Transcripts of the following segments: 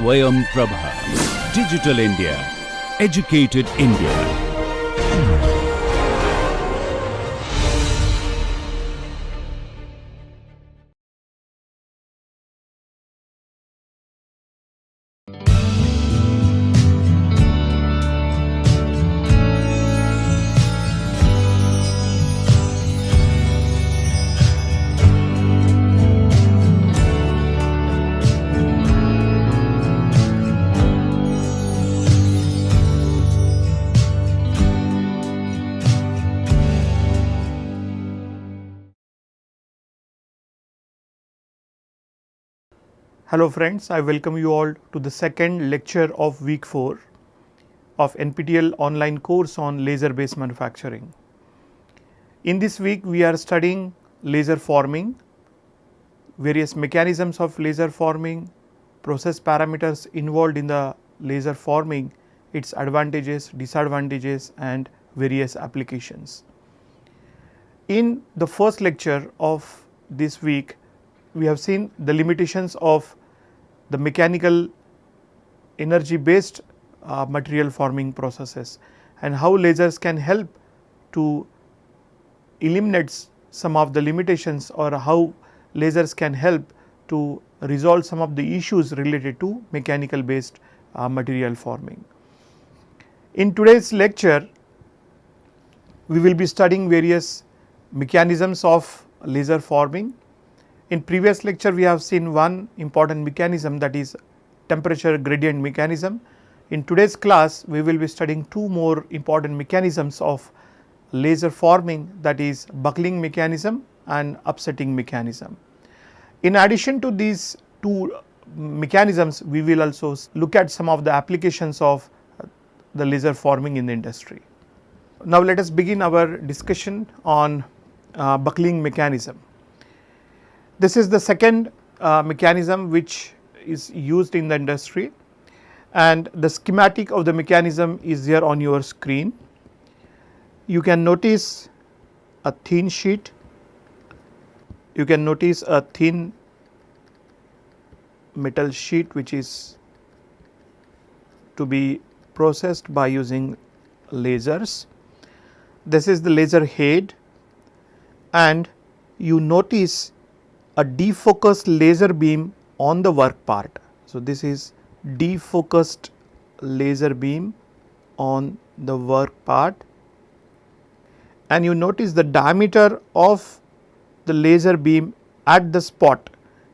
SwayamPrabha. Digital India. Educated India. Hello friends, I welcome you all to the second lecture of week 4 of NPTEL online course on laser based manufacturing. In this week we are studying laser forming, various mechanisms of laser forming, process parameters involved in the laser forming, its advantages, disadvantages and various applications. In the first lecture of this week, we have seen the limitations of the mechanical energy based material forming processes and how lasers can help to eliminate some of the limitations, or how lasers can help to resolve some of the issues related to mechanical based material forming. In today's lecture, we will be studying various mechanisms of laser forming. In previous lecture, we have seen one important mechanism, that is temperature gradient mechanism. In today's class, we will be studying two more important mechanisms of laser forming, that is buckling mechanism and upsetting mechanism. In addition to these two mechanisms, we will also look at some of the applications of the laser forming in the industry. Now let us begin our discussion on buckling mechanism. This is the second mechanism which is used in the industry, and the schematic of the mechanism is there on your screen. You can notice a thin sheet, you can notice a thin metal sheet which is to be processed by using lasers. This is the laser head, and you notice a defocused laser beam on the work part. So, this is defocused laser beam on the work part, and you notice the diameter of the laser beam at the spot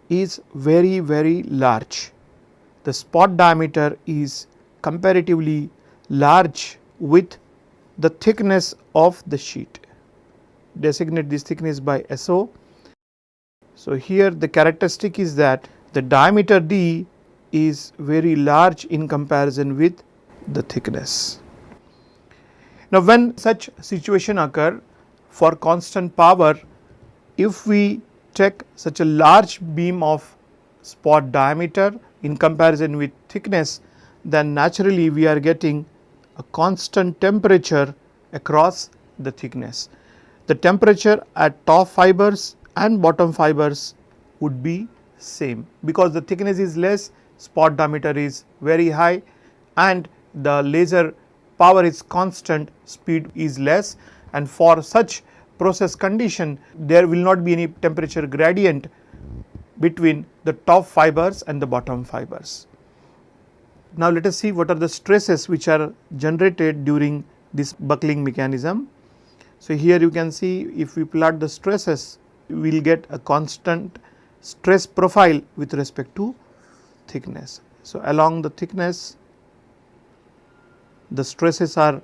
is very large. The spot diameter is comparatively large with the thickness of the sheet. Designate this thickness by SO. So, here the characteristic is that the diameter D is very large in comparison with the thickness. Now, when such situation occur for constant power, if we take such a large beam of spot diameter in comparison with thickness, then naturally we are getting a constant temperature across the thickness. The temperature at top fibers and bottom fibers would be same, because the thickness is less, spot diameter is very high, and the laser power is constant, speed is less, and for such process condition there will not be any temperature gradient between the top fibers and the bottom fibers. Now let us see what are the stresses which are generated during this buckling mechanism. So here you can see, if we plot the stresses, we will get a constant stress profile with respect to thickness. So along the thickness, the stresses are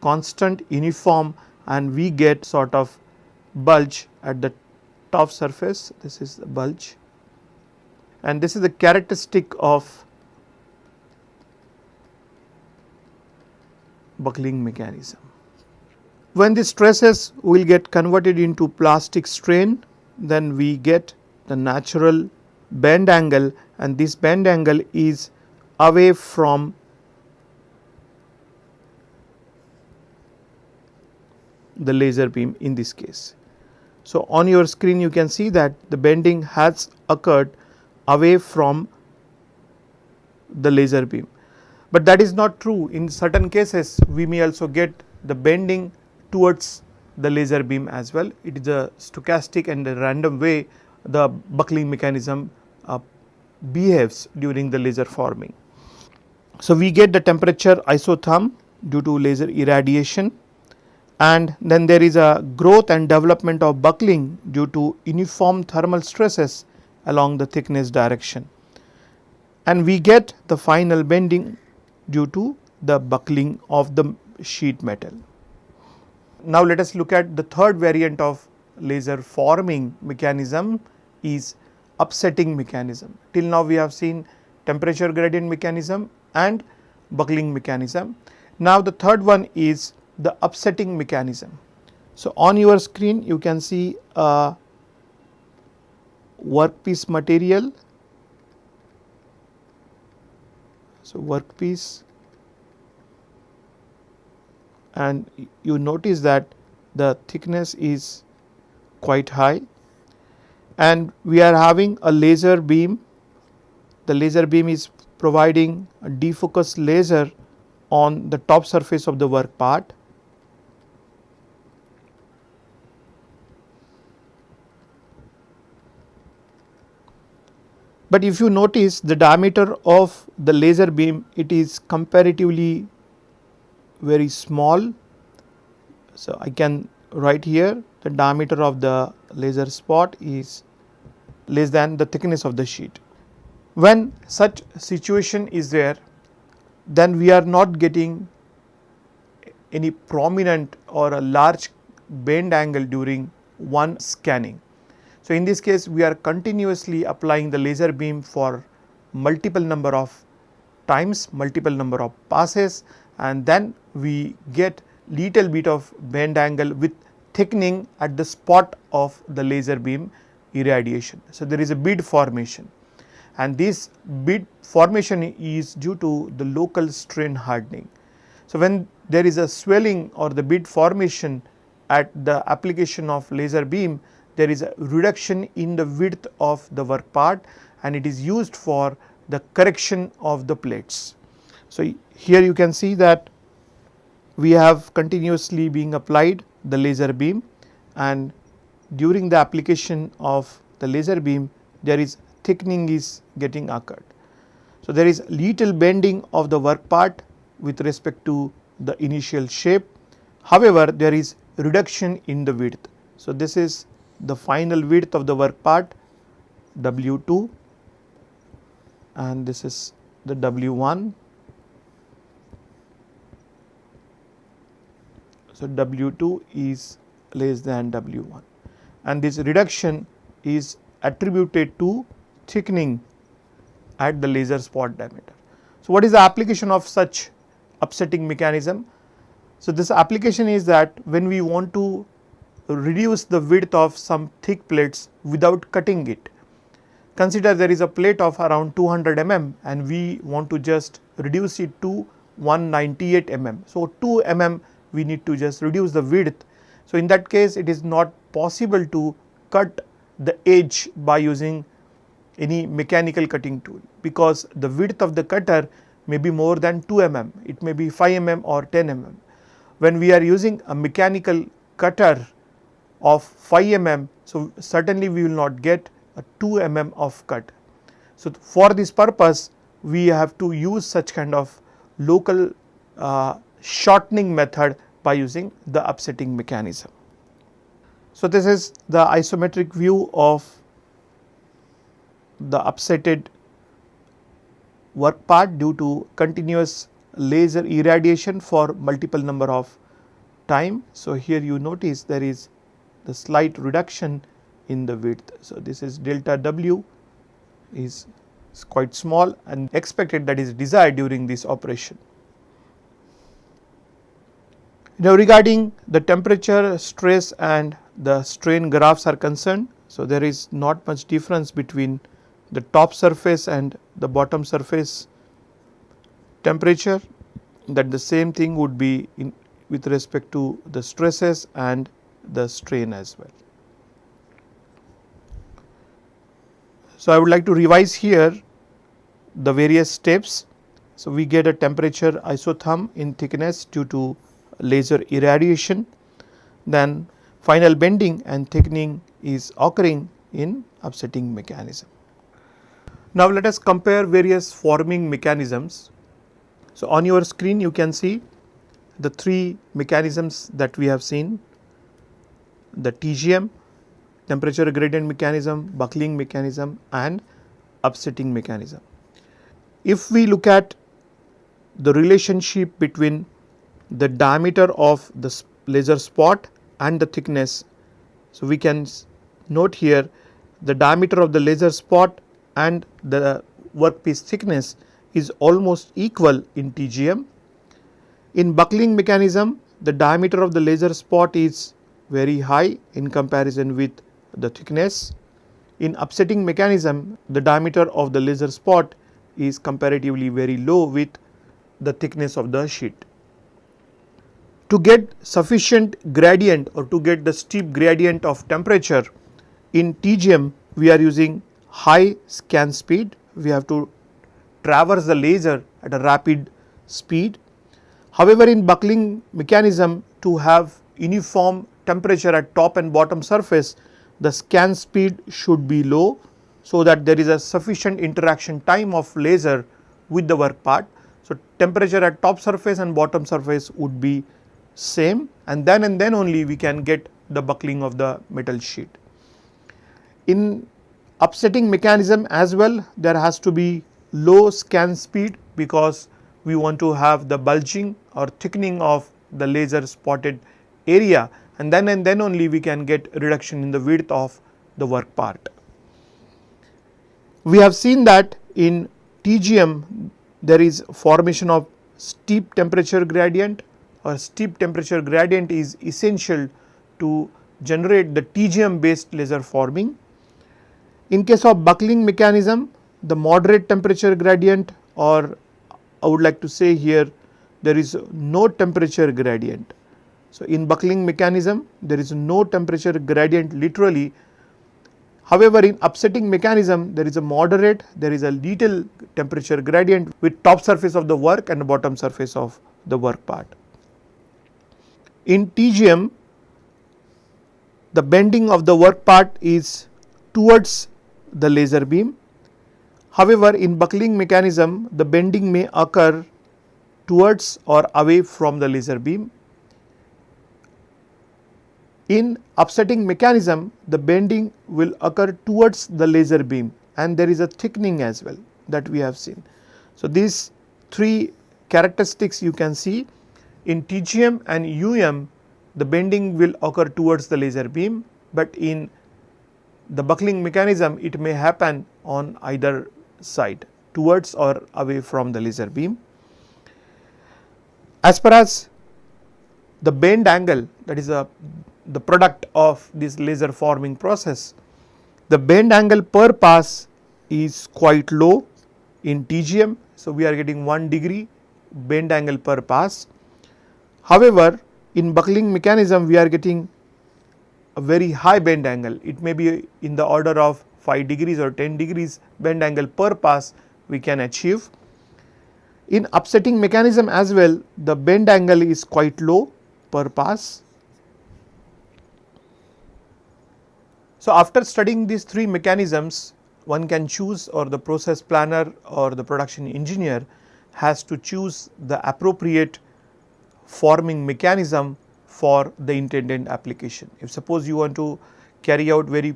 constant, uniform, and we get sort of bulge at the top surface. This is the bulge, and this is the characteristic of buckling mechanism. When the stresses will get converted into plastic strain, then we get the natural bend angle, and this bend angle is away from the laser beam in this case. So, on your screen you can see that the bending has occurred away from the laser beam. But that is not true. In certain cases we may also get the bending towards the laser beam as well. It is a stochastic and a random way the buckling mechanism behaves during the laser forming. So, we get the temperature isotherm due to laser irradiation, and then there is a growth and development of buckling due to uniform thermal stresses along the thickness direction, and we get the final bending due to the buckling of the sheet metal. Now, let us look at the third variant of laser forming mechanism is upsetting mechanism. Till now we have seen temperature gradient mechanism and buckling mechanism. Now, the third one is the upsetting mechanism. So, on your screen you can see a workpiece material. So, workpiece, and you notice that the thickness is quite high, and we are having a laser beam. The laser beam is providing a defocus laser on the top surface of the work part. But if you notice the diameter of the laser beam, it is comparatively very small. So, I can write here the diameter of the laser spot is less than the thickness of the sheet. When such situation is there, then we are not getting any prominent or a large bend angle during one scanning. So, in this case we are continuously applying the laser beam for multiple number of times, multiple number of passes, and then we get little bit of bend angle with thickening at the spot of the laser beam irradiation. So, there is a bead formation, and this bead formation is due to the local strain hardening. So, when there is a swelling or the bead formation at the application of laser beam, there is a reduction in the width of the work part, and it is used for the correction of the plates. So, here you can see that we have continuously being applied the laser beam, and during the application of the laser beam there is thickening is getting occurred. So, there is little bending of the work part with respect to the initial shape. However, there is reduction in the width. So, this is the final width of the work part W2, and this is the W1. So, W2 is less than W1, and this reduction is attributed to thickening at the laser spot diameter. So, what is the application of such upsetting mechanism? So, this application is that when we want to reduce the width of some thick plates without cutting it. Consider there is a plate of around 200 mm and we want to just reduce it to 198 mm. So, 2 mm we need to just reduce the width. So, in that case it is not possible to cut the edge by using any mechanical cutting tool, because the width of the cutter may be more than 2 mm, it may be 5 mm or 10 mm. When we are using a mechanical cutter of 5 mm, so certainly we will not get a 2 mm of cut. So, for this purpose we have to use such kind of local shortening method by using the upsetting mechanism. So, this is the isometric view of the upsetted work part due to continuous laser irradiation for multiple number of time. So, here you notice there is the slight reduction in the width. So, this is delta W is quite small and expected, that is desired during this operation. Now, regarding the temperature, stress and the strain graphs are concerned. So, there is not much difference between the top surface and the bottom surface temperature, that the same thing would be in with respect to the stresses and the strain as well. So, I would like to revise here the various steps. So, we get a temperature isotherm in thickness due to laser irradiation, then final bending and thickening is occurring in upsetting mechanism. Now, let us compare various forming mechanisms. So, on your screen you can see the three mechanisms that we have seen: the TGM, temperature gradient mechanism, buckling mechanism and upsetting mechanism. If we look at the relationship between the diameter of the laser spot and the thickness, so we can note here the diameter of the laser spot and the workpiece thickness is almost equal in TGM. In buckling mechanism, the diameter of the laser spot is very high in comparison with the thickness. In upsetting mechanism, the diameter of the laser spot is comparatively very low with the thickness of the sheet. To get sufficient gradient or to get the steep gradient of temperature in TGM, we are using high scan speed. We have to traverse the laser at a rapid speed. However, in buckling mechanism, to have uniform temperature at top and bottom surface, the scan speed should be low, so that there is a sufficient interaction time of laser with the work part. So, temperature at top surface and bottom surface would be same, and then only we can get the buckling of the metal sheet. In upsetting mechanism as well, there has to be low scan speed, because we want to have the bulging or thickening of the laser spotted area, and then only we can get reduction in the width of the work part. We have seen that in TGM there is formation of steep temperature gradient, or steep temperature gradient is essential to generate the TGM based laser forming. In case of buckling mechanism, the moderate temperature gradient, or I would like to say here, there is no temperature gradient. So, in buckling mechanism there is no temperature gradient literally. However, in upsetting mechanism there is a moderate, there is a little temperature gradient with top surface of the work and bottom surface of the work part. In TGM, the bending of the work part is towards the laser beam. However, in buckling mechanism the bending may occur towards or away from the laser beam. In upsetting mechanism, the bending will occur towards the laser beam, and there is a thickening as well that we have seen. So, these three characteristics you can see. In TGM and UM, the bending will occur towards the laser beam, but in the buckling mechanism it may happen on either side, towards or away from the laser beam. As far as the bend angle, that is the product of this laser forming process, the bend angle per pass is quite low in TGM. So, we are getting 1 degree bend angle per pass. However, in buckling mechanism we are getting a very high bend angle. It may be in the order of 5 degrees or 10 degrees bend angle per pass we can achieve. In upsetting mechanism as well, the bend angle is quite low per pass. So, after studying these three mechanisms, one can choose, or the process planner or the production engineer has to choose the appropriate forming mechanism for the intended application. If suppose you want to carry out very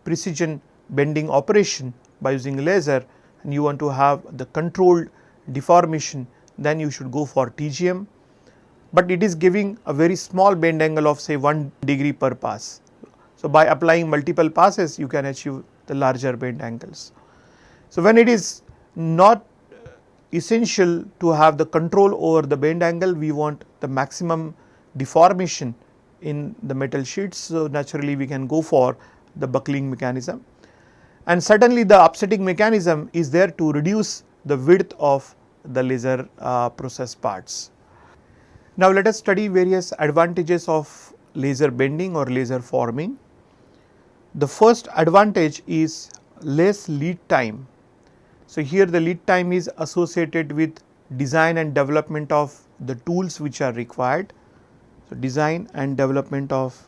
precision bending operation by using laser and you want to have the controlled deformation, then you should go for TGM, but it is giving a very small bend angle of say 1 degree per pass. So, by applying multiple passes you can achieve the larger bend angles. So, when it is not essential to have the control over the bend angle, we want the maximum deformation in the metal sheets. So, naturally we can go for the buckling mechanism, and certainly the upsetting mechanism is there to reduce the width of the laser process parts. Now, let us study various advantages of laser bending or laser forming. The first advantage is less lead time. So, here the lead time is associated with design and development of the tools which are required. So, design and development of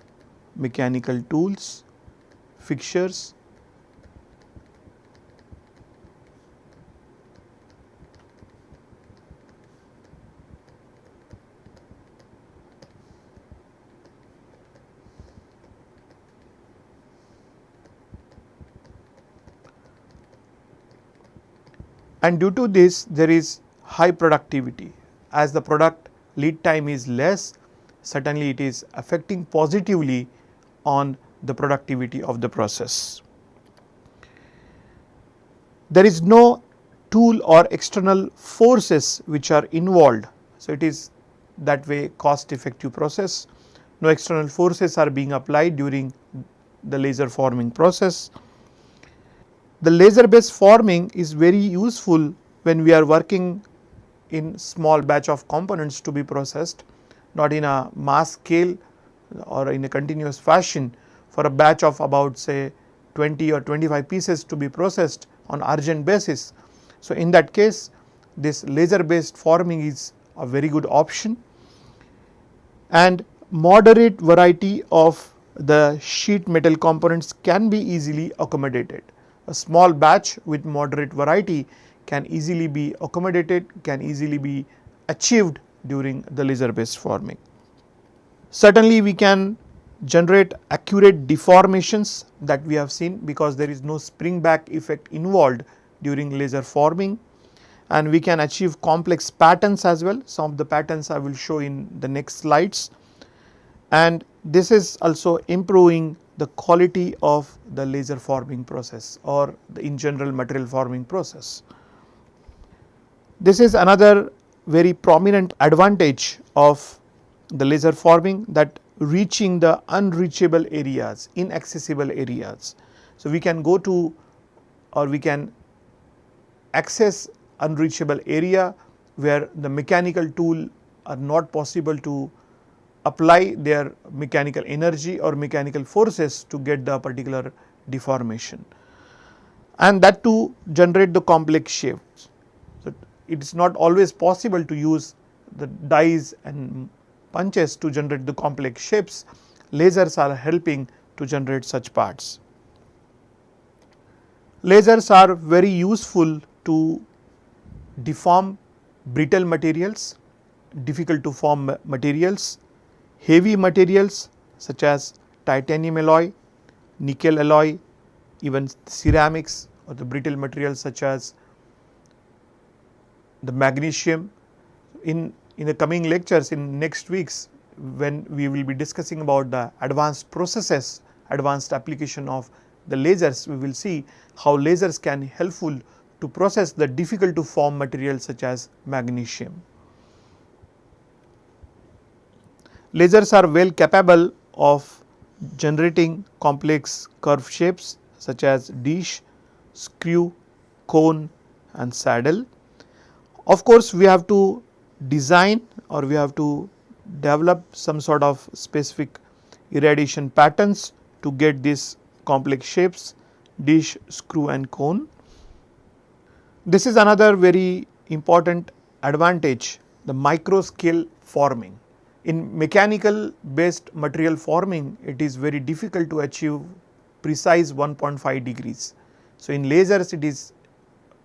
mechanical tools, fixtures, and due to this there is high productivity. As the product lead time is less, certainly it is affecting positively on the productivity of the process. There is no tool or external forces which are involved. So, it is that way cost effective process. No external forces are being applied during the laser forming process. The laser based forming is very useful when we are working in small batch of components to be processed, not in a mass scale or in a continuous fashion for a batch of about say 20 or 25 pieces to be processed on urgent basis. So, in that case this laser based forming is a very good option, and moderate variety of the sheet metal components can be easily accommodated. A small batch with moderate variety can easily be accommodated, can easily be achieved during the laser based forming. Certainly we can generate accurate deformations that we have seen, because there is no spring back effect involved during laser forming, and we can achieve complex patterns as well. Some of the patterns I will show in the next slides, and this is also improving the quality of the laser forming process or the in general material forming process. This is another very prominent advantage of the laser forming, that reaching the unreachable areas, inaccessible areas. So, we can go to or we can access unreachable area where the mechanical tool are not possible to apply their mechanical energy or mechanical forces to get the particular deformation, and that to generate the complex shapes. So, it is not always possible to use the dies and punches to generate the complex shapes. Lasers are helping to generate such parts. Lasers are very useful to deform brittle materials, difficult to form materials, heavy materials such as titanium alloy, nickel alloy, even ceramics, or the brittle materials such as the magnesium. In the coming lectures in next weeks, when we will be discussing about the advanced processes, advanced application of the lasers, we will see how lasers can helpful to process the difficult to form materials such as magnesium. Lasers are well capable of generating complex curve shapes such as dish, screw, cone and saddle. Of course, we have to design or we have to develop some sort of specific irradiation patterns to get these complex shapes, dish, screw and cone. This is another very important advantage, the micro scale forming. In mechanical based material forming, it is very difficult to achieve precise 1.5 degrees. So, in lasers it is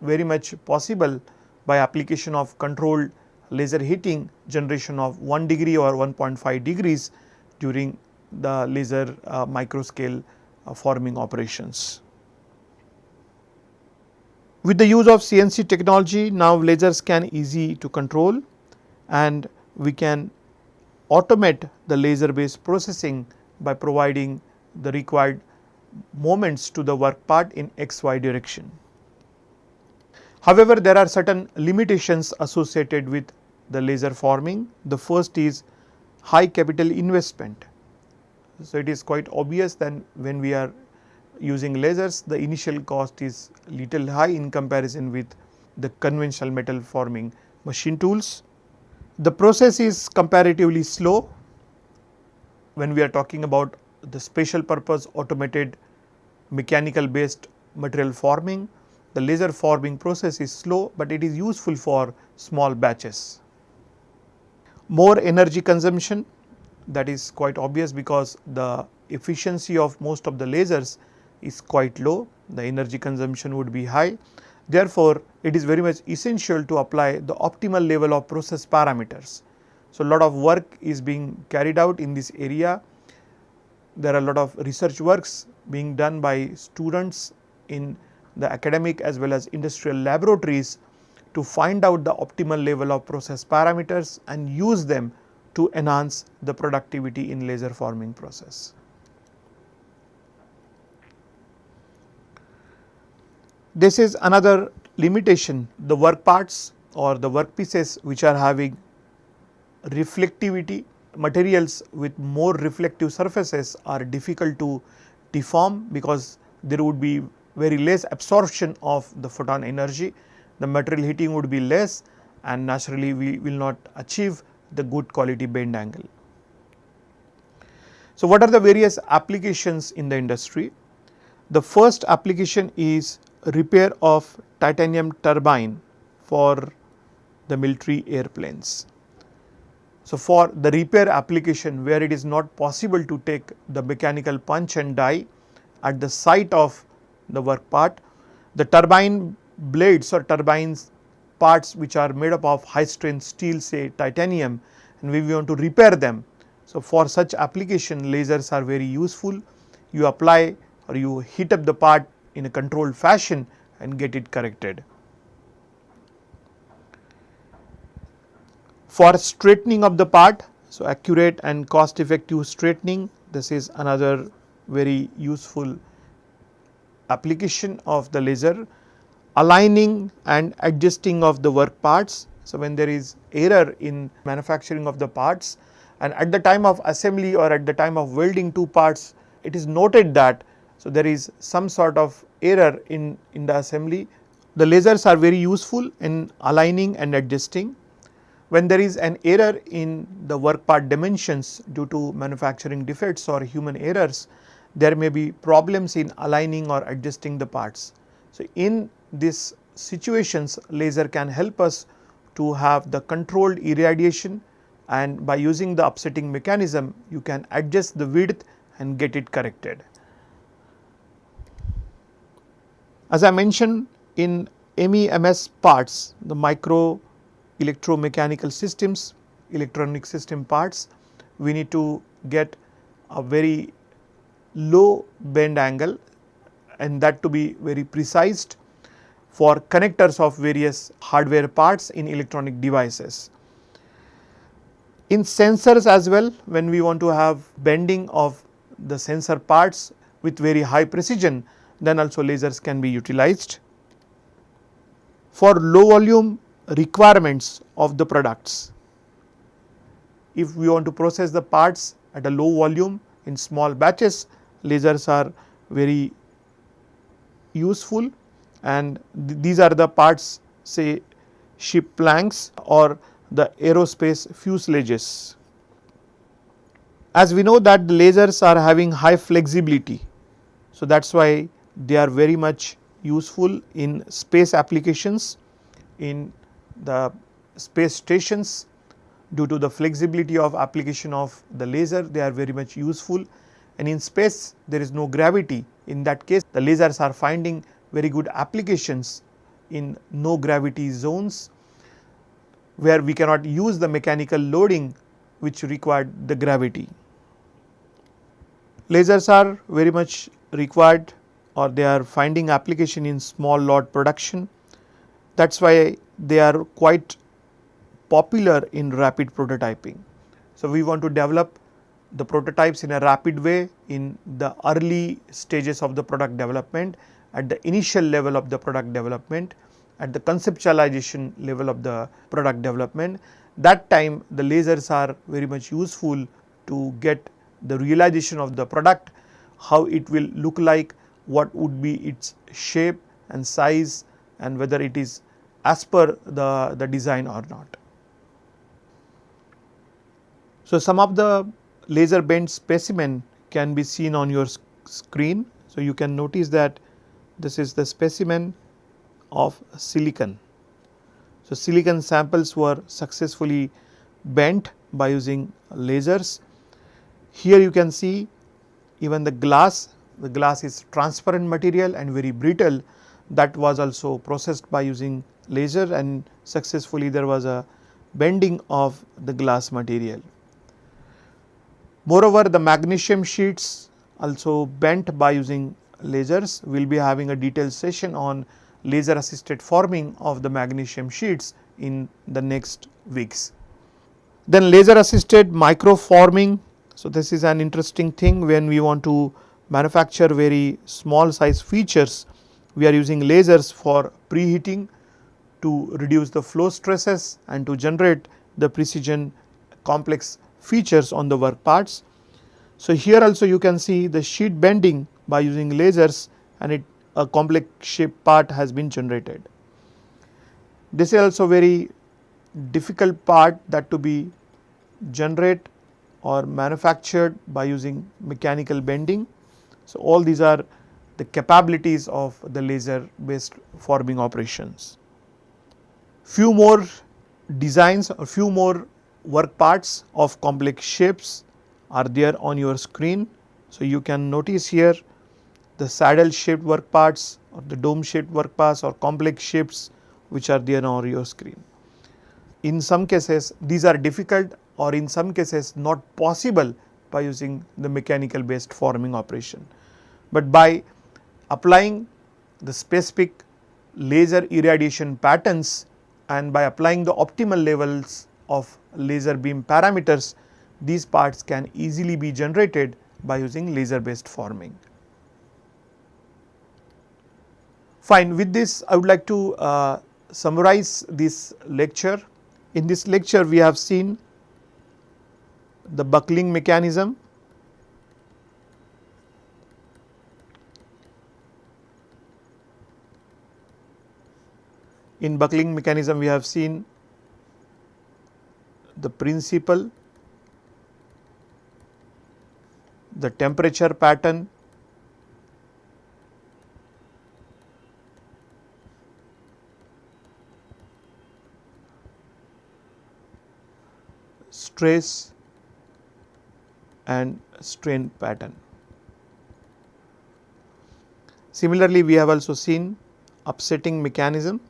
very much possible by application of controlled laser heating, generation of 1 degree or 1.5 degrees during the laser micro scale forming operations. With the use of CNC technology, now lasers can easy to control, and we can automate the laser based processing by providing the required moments to the work part in XY direction. However, there are certain limitations associated with the laser forming. The first is high capital investment. So, it is quite obvious that when we are using lasers, the initial cost is little high in comparison with the conventional metal forming machine tools. The process is comparatively slow when we are talking about the special purpose automated mechanical based material forming. the laser forming process is slow, but it is useful for small batches. More energy consumption, that is quite obvious because the efficiency of most of the lasers is quite low, the energy consumption would be high. Therefore, it is very much essential to apply the optimal level of process parameters. So, a lot of work is being carried out in this area. There are a lot of research works being done by students in the academic as well as industrial laboratories to find out the optimal level of process parameters and use them to enhance the productivity in laser forming process. This is another limitation, the work parts or the work pieces which are having reflectivity. Materials with more reflective surfaces are difficult to deform because there would be very less absorption of the photon energy, the material heating would be less, and naturally we will not achieve the good quality bend angle. So, what are the various applications in the industry? The first application is repair of titanium turbine for the military airplanes. So, for the repair application where it is not possible to take the mechanical punch and die at the site of the work part, the turbine blades or turbines parts which are made up of high strength steel, say titanium, and we want to repair them. So, for such application lasers are very useful. You apply or you heat up the part in a controlled fashion and get it corrected. For straightening of the part, so accurate and cost effective straightening, this is another very useful application of the laser. Aligning and adjusting of the work parts. So, when there is error in manufacturing of the parts and at the time of assembly or at the time of welding two parts, it is noted that so there is some sort of error in the assembly. The lasers are very useful in aligning and adjusting. When there is an error in the work part dimensions due to manufacturing defects or human errors, there may be problems in aligning or adjusting the parts. So, in these situations laser can help us to have the controlled irradiation, and by using the upsetting mechanism you can adjust the width and get it corrected. As I mentioned, in MEMS parts, the micro electromechanical systems, electronic system parts, we need to get a very low bend angle and that to be very precise for connectors of various hardware parts in electronic devices. In sensors as well, when we want to have bending of the sensor parts with very high precision, then also lasers can be utilized. For low volume requirements of the products, if we want to process the parts at a low volume in small batches, lasers are very useful, and these are the parts, say ship planks or the aerospace fuselages. As we know that the lasers are having high flexibility, so that is why they are very much useful in space applications, in the space stations. Due to the flexibility of application of the laser, they are very much useful, and in space there is no gravity. In that case, the lasers are finding very good applications in no gravity zones where we cannot use the mechanical loading which required the gravity. Lasers are very much required, or they are finding application in small lot production. That is why they are quite popular in rapid prototyping. So, we want to develop the prototypes in a rapid way in the early stages of the product development, at the initial level of the product development, at the conceptualization level of the product development. That time the lasers are very much useful to get the realization of the product, how it will look like, what would be its shape and size, and whether it is as per the design or not. So, some of the laser bent specimen can be seen on your screen. So, you can notice that this is the specimen of silicon. So, silicon samples were successfully bent by using lasers. Here you can see even the glass is transparent material and very brittle, that was also processed by using laser, and successfully there was a bending of the glass material. Moreover, the magnesium sheets also bent by using lasers. We will be having a detailed session on laser assisted forming of the magnesium sheets in the next weeks. Then laser assisted microforming. So, this is an interesting thing when we want to manufacture very small size features. We are using lasers for preheating to reduce the flow stresses and to generate the precision complex features on the work parts. So, here also you can see the sheet bending by using lasers, and a complex shape part has been generated. This is also very difficult part that to be generate or manufactured by using mechanical bending. So, all these are the capabilities of the laser based forming operations. Few more designs or few more work parts of complex shapes are there on your screen. So, you can notice here the saddle shaped work parts or the dome shaped work parts or complex shapes which are there on your screen. In some cases these are difficult, or in some cases not possible by using the mechanical based forming operation, but by applying the specific laser irradiation patterns and by applying the optimal levels of laser beam parameters, these parts can easily be generated by using laser based forming. Fine, with this I would like to summarize this lecture. In this lecture we have seen the buckling mechanism, in buckling mechanism we have seen the principle, the temperature pattern, stress and strain pattern. Similarly, we have also seen upsetting mechanism,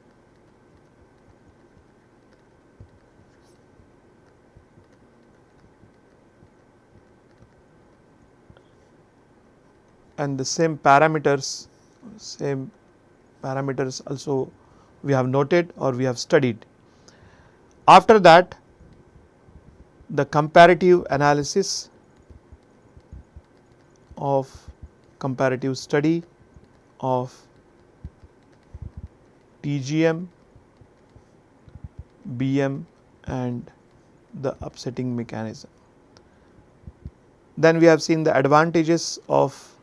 and the same parameters also we have noted or we have studied. After that, the comparative analysis of comparative study of TGM, BM and the upsetting mechanism. Then we have seen the advantages of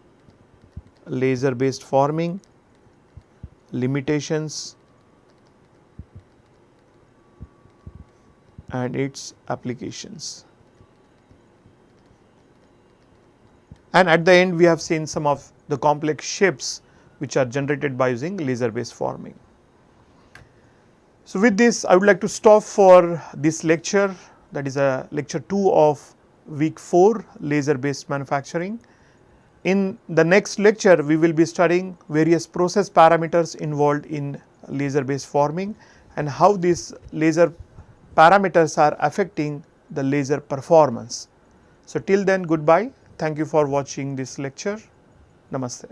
laser based forming, limitations and its applications. And at the end we have seen some of the complex shapes which are generated by using laser based forming. So, with this I would like to stop for this lecture, that is a lecture 2 of week 4 laser based manufacturing. In the next lecture we will be studying various process parameters involved in laser based forming and how these laser parameters are affecting the laser performance. So, till then goodbye. Thank you for watching this lecture. Namaste.